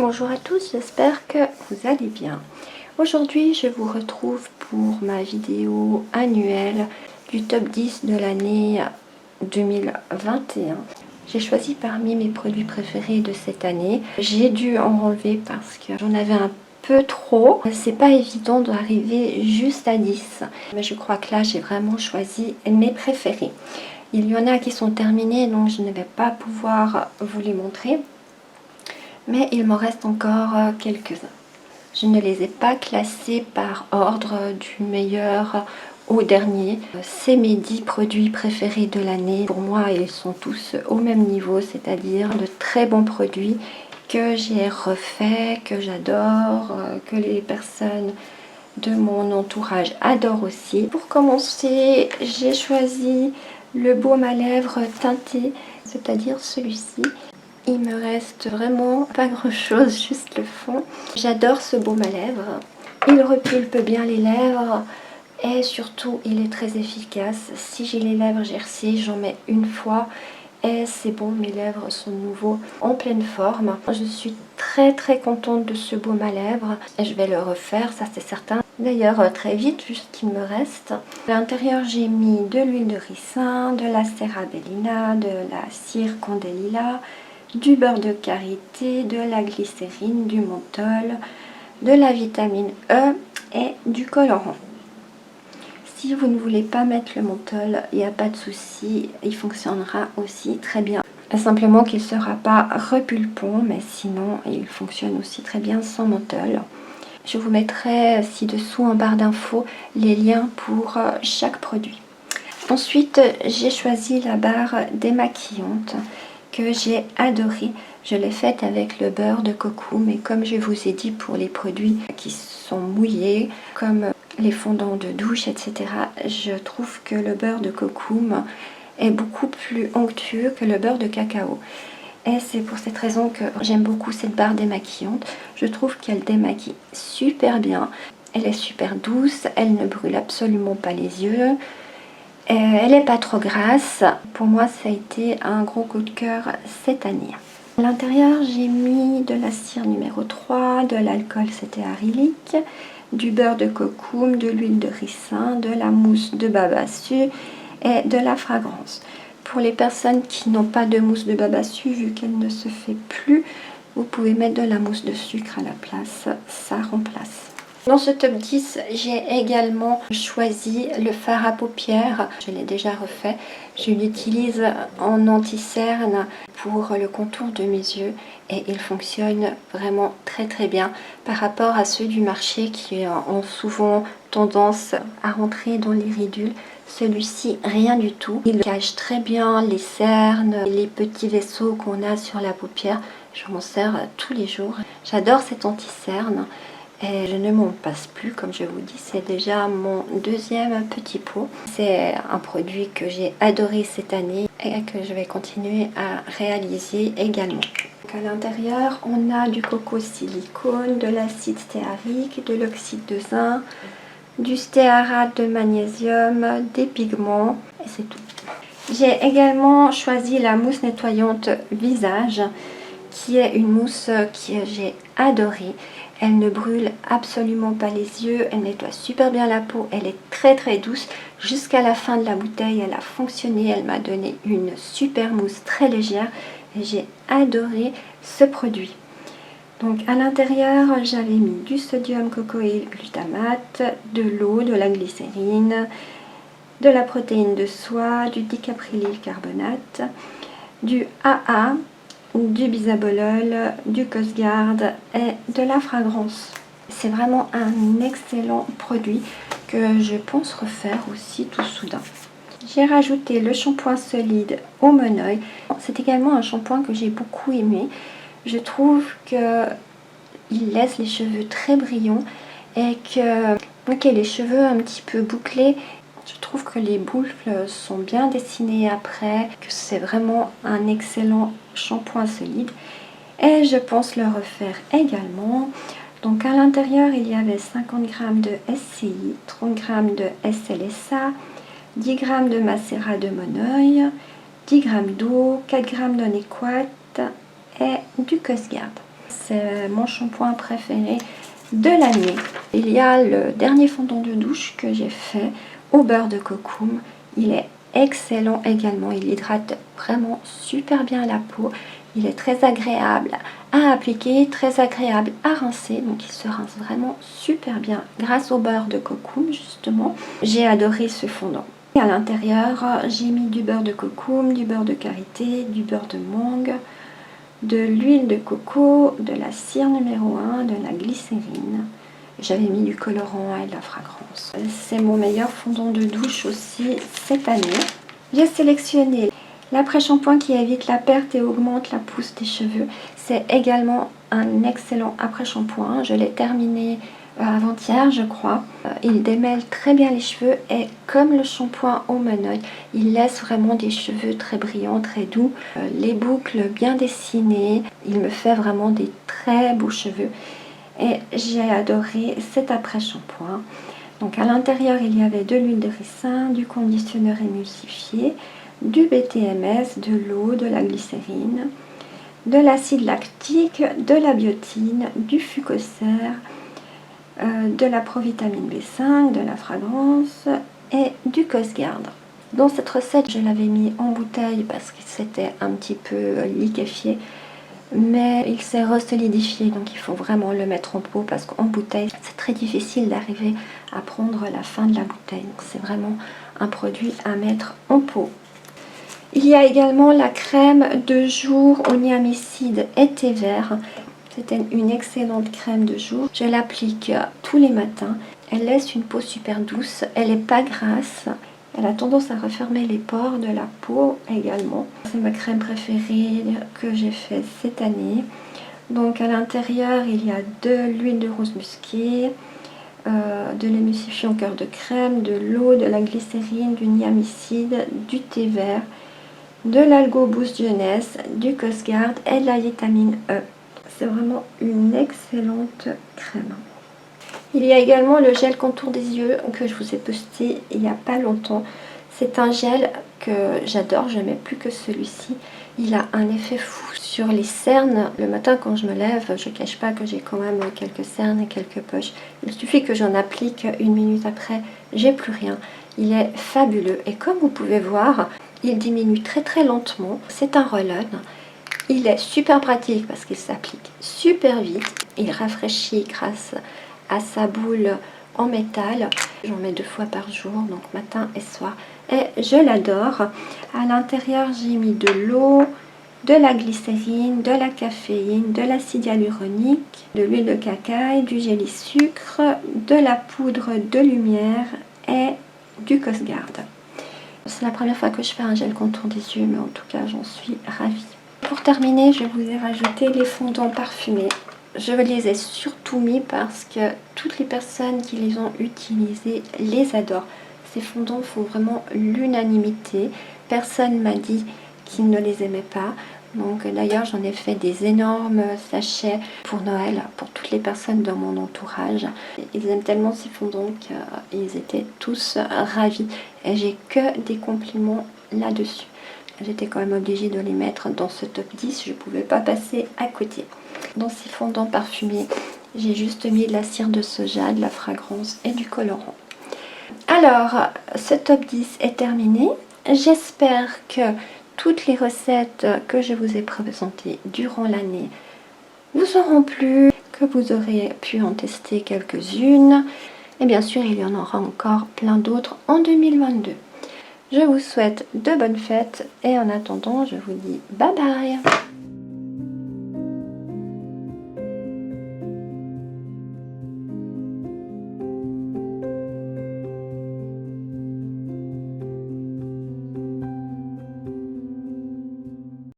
Bonjour à tous, j'espère que vous allez bien. Aujourd'hui, je vous retrouve pour ma vidéo annuelle du top 10 de l'année 2021. J'ai choisi parmi mes produits préférés de cette année. J'ai dû en enlever parce que j'en avais un peu trop. C'est pas évident d'arriver juste à 10. Mais je crois que là, j'ai vraiment choisi mes préférés. Il y en a qui sont terminés, donc je ne vais pas pouvoir vous les montrer. Mais il m'en reste encore quelques-uns. Je ne les ai pas classés par ordre du meilleur au dernier. C'est mes 10 produits préférés de l'année. Pour moi, ils sont tous au même niveau, c'est-à-dire de très bons produits que j'ai refaits, que j'adore, que les personnes de mon entourage adorent aussi. Pour commencer, j'ai choisi le baume à lèvres teinté, c'est-à-dire celui-ci. Il me reste vraiment pas grand chose, juste le fond. J'adore ce baume à lèvres. Il repulpe bien les lèvres et surtout il est très efficace. Si j'ai les lèvres gercées, j'en mets une fois et c'est bon, mes lèvres sont de nouveau en pleine forme. Je suis très contente de ce baume à lèvres et je vais le refaire, ça c'est certain. D'ailleurs très vite, juste qu'il me reste. À l'intérieur j'ai mis de l'huile de ricin, de la Cerabellina, de la cire Condelila, du beurre de karité, de la glycérine, du menthol, de la vitamine E et du colorant. Si vous ne voulez pas mettre le menthol, il n'y a pas de souci, il fonctionnera aussi très bien. Simplement qu'il ne sera pas repulpant, mais sinon il fonctionne aussi très bien sans menthol. Je vous mettrai ci-dessous en barre d'infos les liens pour chaque produit. Ensuite, j'ai choisi la barre démaquillante que j'ai adorée. Je l'ai faite avec le beurre de coco, mais comme je vous ai dit pour les produits qui sont mouillés, comme les fondants de douche, etc., je trouve que le beurre de coco est beaucoup plus onctueux que le beurre de cacao. Et c'est pour cette raison que j'aime beaucoup cette barre démaquillante. Je trouve qu'elle démaquille super bien. Elle est super douce, elle ne brûle absolument pas les yeux. Elle n'est pas trop grasse. Pour moi, ça a été un gros coup de cœur cette année. À l'intérieur, j'ai mis de la cire numéro 3, de l'alcool cétéarylique, du beurre de coco, de l'huile de ricin, de la mousse de babassu et de la fragrance. Pour les personnes qui n'ont pas de mousse de babassu, vu qu'elle ne se fait plus, vous pouvez mettre de la mousse de sucre à la place, ça remplace. Dans ce top 10, j'ai également choisi le fard à paupières. Je l'ai déjà refait. Je l'utilise en anti-cerne pour le contour de mes yeux et il fonctionne vraiment très bien par rapport à ceux du marché qui ont souvent tendance à rentrer dans les ridules. Celui-ci, rien du tout. Il cache très bien les cernes, les petits vaisseaux qu'on a sur la paupière. Je m'en sers tous les jours. J'adore cet anti-cerne. Et je ne m'en passe plus, comme je vous dis, c'est déjà mon deuxième petit pot. C'est un produit que j'ai adoré cette année et que je vais continuer à réaliser également. Donc à l'intérieur, on a du coco silicone, de l'acide stéarique, de l'oxyde de zinc, du stéarate de magnésium, des pigments et c'est tout. J'ai également choisi la mousse nettoyante visage, qui est une mousse que j'ai adorée. Elle ne brûle absolument pas les yeux, elle nettoie super bien la peau, elle est très douce. Jusqu'à la fin de la bouteille, elle a fonctionné, elle m'a donné une super mousse très légère et j'ai adoré ce produit. Donc à l'intérieur, j'avais mis du sodium cocoïl glutamate, de l'eau, de la glycérine, de la protéine de soie, du dicaprylyl carbonate, du AA, du bisabolol, du Cosgard et de la fragrance. C'est vraiment un excellent produit que je pense refaire aussi tout soudain. J'ai rajouté le shampoing solide Aumône-Œil. C'est également un shampoing que j'ai beaucoup aimé. Je trouve qu'il laisse les cheveux très brillants et que les cheveux un petit peu bouclés, je trouve que les boucles sont bien dessinées après, que c'est vraiment un excellent shampoing solide et je pense le refaire également. Donc à l'intérieur il y avait 50 g de SCI, 30 g de SLSA, 10 g de macérat de Moneuil, 10 g d'eau, 4 g d'Onéquate et du Cosgard. C'est mon shampoing préféré de l'année. Il y a le dernier fondant de douche que j'ai fait au beurre de cocoum. Il est excellent également. Il hydrate vraiment super bien la peau. Il est très agréable à appliquer, très agréable à rincer. Donc il se rince vraiment super bien grâce au beurre de cocoum justement. J'ai adoré ce fondant. Et à l'intérieur, j'ai mis du beurre de cocoum, du beurre de karité, du beurre de mangue, de l'huile de coco, de la cire numéro 1, de la glycérine. J'avais mis du colorant et de la fragrance. C'est mon meilleur fondant de douche aussi cette année. J'ai sélectionné l'après-shampoing qui évite la perte et augmente la pousse des cheveux. C'est également un excellent après-shampoing. Je l'ai terminé avant-hier je crois. Il démêle très bien les cheveux et comme le shampoing au Oil, il laisse vraiment des cheveux très brillants, très doux. Les boucles bien dessinées. Il me fait vraiment des très beaux cheveux. Et j'ai adoré cet après-shampoing. Donc à l'intérieur il y avait de l'huile de ricin, du conditionneur émulsifié, du BTMS, de l'eau, de la glycérine, de l'acide lactique, de la biotine, du fucosaire, de la provitamine B5, de la fragrance et du Cosguard. Dans cette recette je l'avais mis en bouteille parce que c'était un petit peu liquéfié. Mais il s'est resolidifié, donc il faut vraiment le mettre en pot parce qu'en bouteille c'est très difficile d'arriver à prendre la fin de la bouteille. Donc c'est vraiment un produit à mettre en pot. Il y a également la crème de jour au niamicide et thé vert. C'était une excellente crème de jour. Je l'applique tous les matins. Elle laisse une peau super douce. Elle n'est pas grasse. Elle a tendance à refermer les pores de la peau également. C'est ma crème préférée que j'ai faite cette année. Donc à l'intérieur il y a de l'huile de rose musquée, de l'émulsifiant cœur de crème, de l'eau, de la glycérine, du niamicide, du thé vert, de l'Algo Boost Jeunesse, du Cosguard et de la vitamine E. C'est vraiment une excellente crème. Il y a également le gel contour des yeux que je vous ai posté il n'y a pas longtemps. C'est un gel que j'adore, je n'aimais plus que celui-ci. Il a un effet fou sur les cernes. Le matin quand je me lève, je ne cache pas que j'ai quand même quelques cernes et quelques poches. Il suffit que j'en applique une minute après, j'ai plus rien. Il est fabuleux et comme vous pouvez voir, il diminue très très lentement. C'est un roll-on. Il est super pratique parce qu'il s'applique super vite. Il rafraîchit grâce à sa boule en métal. J'en mets 2 fois par jour, donc matin et soir. Et je l'adore. À l'intérieur, j'ai mis de l'eau, de la glycérine, de la caféine, de l'acide hyaluronique, de l'huile de cacaï, du géli sucre, de la poudre de lumière et du Cosguard. C'est la première fois que je fais un gel contour des yeux, mais en tout cas, j'en suis ravie. Pour terminer, je vous ai rajouté les fondants parfumés. Je les ai surtout mis parce que toutes les personnes qui les ont utilisés les adorent. Ces fondants font vraiment l'unanimité. Personne m'a dit qu'il ne les aimait pas. Donc d'ailleurs j'en ai fait des énormes sachets pour Noël pour toutes les personnes dans mon entourage. Ils aiment tellement ces fondants qu'ils étaient tous ravis. Et j'ai que des compliments là-dessus. J'étais quand même obligée de les mettre dans ce top 10. Je ne pouvais pas passer à côté. Dans ces fondants parfumés, j'ai juste mis de la cire de soja, de la fragrance et du colorant. Alors, ce top 10 est terminé. J'espère que toutes les recettes que je vous ai présentées durant l'année vous auront plu, que vous aurez pu en tester quelques-unes. Et bien sûr, il y en aura encore plein d'autres en 2022. Je vous souhaite de bonnes fêtes et en attendant, je vous dis bye bye.